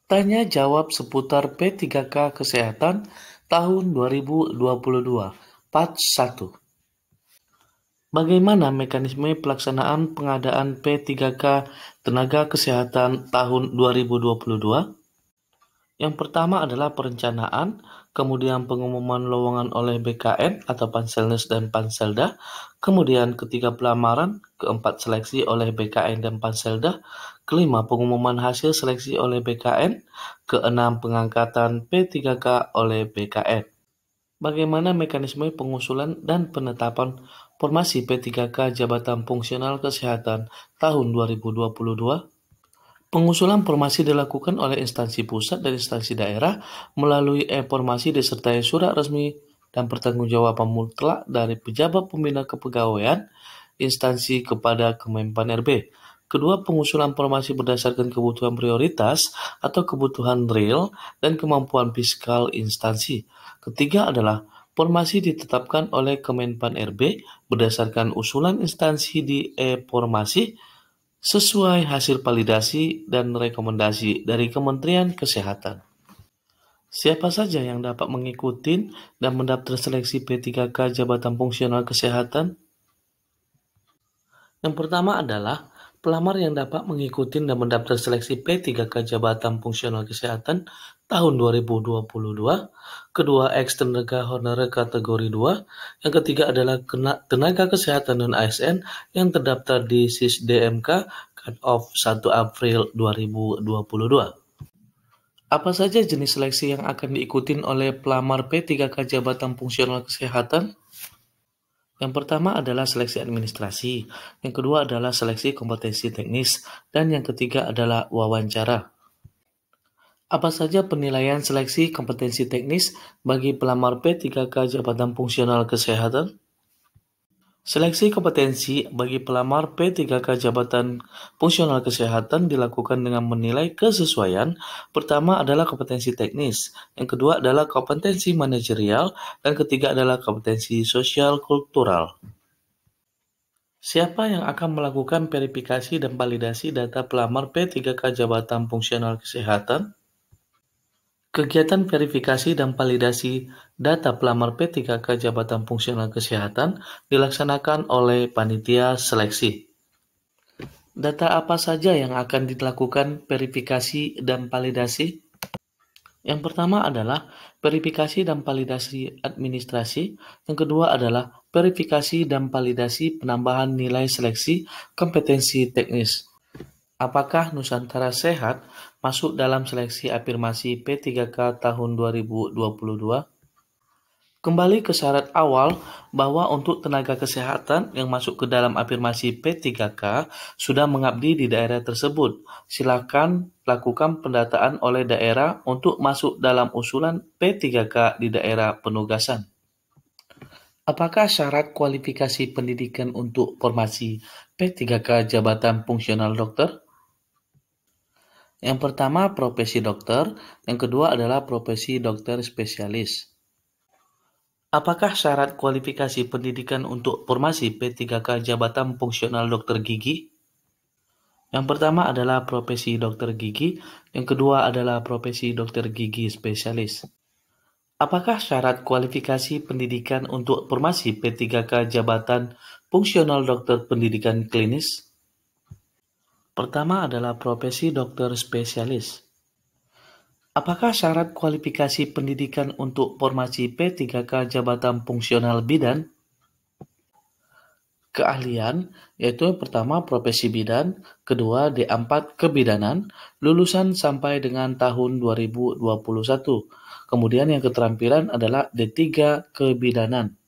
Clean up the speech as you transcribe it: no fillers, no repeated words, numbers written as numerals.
Tanya jawab seputar P3K Kesehatan tahun 2022, Part 1. Bagaimana mekanisme pelaksanaan pengadaan P3K Tenaga Kesehatan tahun 2022? Yang pertama adalah perencanaan, kemudian pengumuman lowongan oleh BKN atau Panselnes dan Panselda, kemudian ketiga pelamaran, keempat seleksi oleh BKN dan Panselda, kelima pengumuman hasil seleksi oleh BKN, keenam pengangkatan P3K oleh BKN. Bagaimana mekanisme pengusulan dan penetapan formasi P3K Jabatan Fungsional Kesehatan tahun 2022? Pengusulan formasi dilakukan oleh instansi pusat dan instansi daerah melalui e-formasi disertai surat resmi dan pertanggungjawaban mutlak dari pejabat pembina kepegawaian instansi kepada Kemenpan RB. Kedua, pengusulan formasi berdasarkan kebutuhan prioritas atau kebutuhan real dan kemampuan fiskal instansi. Ketiga adalah formasi ditetapkan oleh Kemenpan RB berdasarkan usulan instansi di e-formasi sesuai hasil validasi dan rekomendasi dari Kementerian Kesehatan. Siapa saja yang dapat mengikuti dan mendaftar seleksi P3K Jabatan Fungsional Kesehatan? Yang pertama adalah pelamar yang dapat mengikuti dan mendaftar seleksi P3K Jabatan Fungsional Kesehatan tahun 2022. Kedua, ex-tenaga honorer kategori 2. Yang ketiga adalah tenaga kesehatan non-ASN yang terdaftar di SISDMK cut-off 1 April 2022. Apa saja jenis seleksi yang akan diikuti oleh pelamar P3K Jabatan Fungsional Kesehatan? Yang pertama adalah seleksi administrasi, yang kedua adalah seleksi kompetensi teknis, dan yang ketiga adalah wawancara. Apa saja penilaian seleksi kompetensi teknis bagi pelamar P3K Jabatan Fungsional Kesehatan? Seleksi kompetensi bagi pelamar P3K Jabatan Fungsional Kesehatan dilakukan dengan menilai kesesuaian. Pertama adalah kompetensi teknis, yang kedua adalah kompetensi manajerial, dan ketiga adalah kompetensi sosial kultural. Siapa yang akan melakukan verifikasi dan validasi data pelamar P3K Jabatan Fungsional Kesehatan? Kegiatan verifikasi dan validasi data pelamar P3K Jabatan Fungsional Kesehatan dilaksanakan oleh panitia seleksi. Data apa saja yang akan dilakukan verifikasi dan validasi? Yang pertama adalah verifikasi dan validasi administrasi, yang kedua adalah verifikasi dan validasi penambahan nilai seleksi kompetensi teknis. Apakah Nusantara Sehat masuk dalam seleksi afirmasi P3K tahun 2022? Kembali ke syarat awal bahwa untuk tenaga kesehatan yang masuk ke dalam afirmasi P3K sudah mengabdi di daerah tersebut. Silakan lakukan pendataan oleh daerah untuk masuk dalam usulan P3K di daerah penugasan. Apakah syarat kualifikasi pendidikan untuk formasi P3K Jabatan Fungsional Dokter? Yang pertama profesi dokter, yang kedua adalah profesi dokter spesialis. Apakah syarat kualifikasi pendidikan untuk formasi P3K Jabatan Fungsional Dokter Gigi? Yang pertama adalah profesi dokter gigi, yang kedua adalah profesi dokter gigi spesialis. Apakah syarat kualifikasi pendidikan untuk formasi P3K Jabatan Fungsional Dokter Pendidikan Klinis? Pertama adalah profesi dokter spesialis. Apakah syarat kualifikasi pendidikan untuk formasi P3K Jabatan Fungsional Bidan? Keahlian, yaitu yang pertama profesi bidan, kedua D4 kebidanan, lulusan sampai dengan tahun 2021. Kemudian yang keterampilan adalah D3 kebidanan.